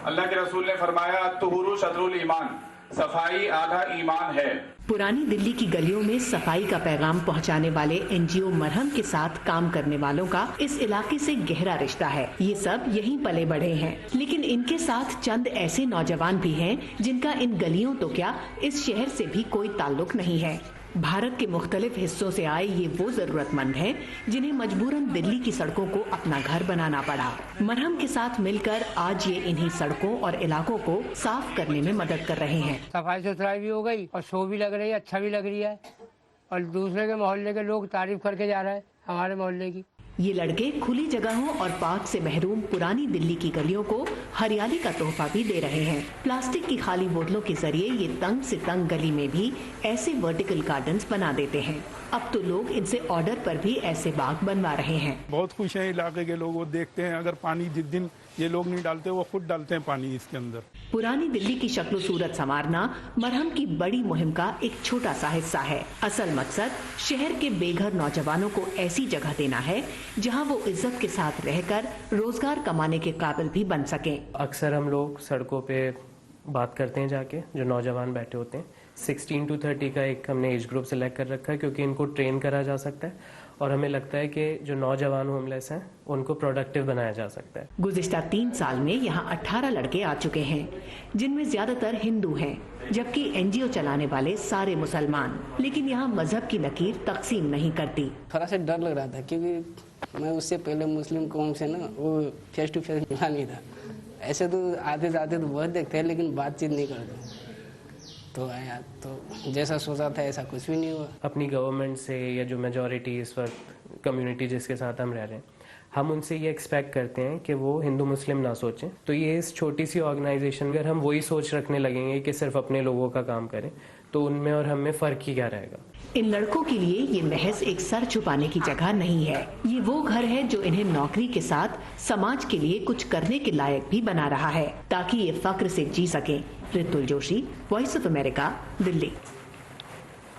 اللہ کے رسول نے فرمایا الطہور شطر الایمان، صفائی آدھا ایمان ہے۔ پرانی دلی کی گلیوں میں صفائی کا پیغام پہنچانے والے NGO مرہم کے ساتھ کام کرنے والوں کا اس علاقے سے گہرا رشتہ ہے۔ یہ سب یہیں پلے بڑھے ہیں، لیکن ان کے ساتھ چند ایسے نوجوان بھی ہیں جن کا ان گلیوں تو کیا اس شہر سے بھی کوئی تعلق نہیں ہے۔ بھارت کے مختلف حصوں سے آئے یہ وہ ضرورت مند ہیں جنہیں مجبوراً دلی کی سڑکوں کو اپنا گھر بنانا پڑا۔ مرہم کے ساتھ مل کر آج یہ انہی سڑکوں اور علاقوں کو صاف کرنے میں مدد کر رہے ہیں۔ صفائی ستھرائی بھی ہو گئی اور شو بھی لگ رہی ہے، اچھا بھی لگ رہی ہے، اور دوسرے کے محلے کے لوگ تعریف کر کے جا رہے ہیں ہمارے محلے کی۔ یہ لڑکے کھلی جگہوں اور پارک سے محروم پرانی دلی کی گلیوں کو ہریالی کا تحفہ بھی دے رہے ہیں۔ پلاسٹک کی خالی بوتلوں کے ذریعے یہ تنگ سے تنگ گلی میں بھی ایسے ورٹیکل گارڈنز بنا دیتے ہیں۔ اب تو لوگ ان سے آرڈر پر بھی ایسے باغ بنوا رہے ہیں۔ بہت خوش ہیں علاقے کے لوگ، وہ دیکھتے ہیں اگر پانی جس دن یہ لوگ نہیں ڈالتے وہ خود ڈالتے ہیں پانی اس کے اندر۔ پرانی دلی کی شکل و صورت سنوارنا مرہم کی بڑی مہم کا ایک چھوٹا سا حصہ ہے۔ اصل مقصد شہر کے بے گھر نوجوانوں کو ایسی جگہ دینا ہے جہاں وہ عزت کے ساتھ رہ کر روزگار کمانے کے قابل بھی بن سکیں۔ اکثر ہم لوگ سڑکوں پہ بات کرتے ہیں جا کے، جو نوجوان بیٹھے ہوتے ہیں 16 to 30 کا ایک ہم نے ایج گروپ سلیکٹ کر رکھا ہے کیونکہ ان کو ٹرین کرا جا سکتا ہے، اور ہمیں لگتا ہے کہ جو نوجوان ہوم لیس ہیں ان کو پروڈکٹیو بنایا جا سکتا ہے۔ گزشتہ 3 سال میں یہاں 18 لڑکے آ چکے ہیں جن میں زیادہ تر ہندو ہیں، جبکہ NGO چلانے والے سارے مسلمان، لیکن یہاں مذہب کی لکیر تقسیم نہیں کرتی۔ تھوڑا سا ڈر لگ رہا تھا کیونکہ میں اس سے پہلے مسلم قوم سے نا وہ فیس ٹو فیس ملا نہیں تھا۔ ایسے تو آتے جاتے تو بہت دیکھتے ہیں لیکن بات چیت نہیں کرتے، تو آیا تو جیسا سوچا تھا ایسا کچھ بھی نہیں ہوا۔ اپنی گورنمنٹ سے یا جو میجورٹی اس وقت کمیونٹی جس کے ساتھ ہم رہ رہے ہیں، ہم ان سے یہ ایکسپیکٹ کرتے ہیں کہ وہ ہندو مسلم نہ سوچیں۔ تو یہ اس چھوٹی سی آرگنائزیشن اگر ہم وہی سوچ رکھنے لگیں گے کہ صرف اپنے لوگوں کا کام کریں تو ان میں اور ہم میں فرق ہی کیا رہے گا۔ ان لڑکوں کے لیے یہ محض ایک سر چھپانے کی جگہ نہیں ہے، یہ وہ گھر ہے جو انہیں نوکری کے ساتھ سماج کے لیے کچھ کرنے کے لائق بھی بنا رہا ہے تاکہ یہ فخر سے جی سکیں۔ Ritul Joshi, Voice of America, Delhi.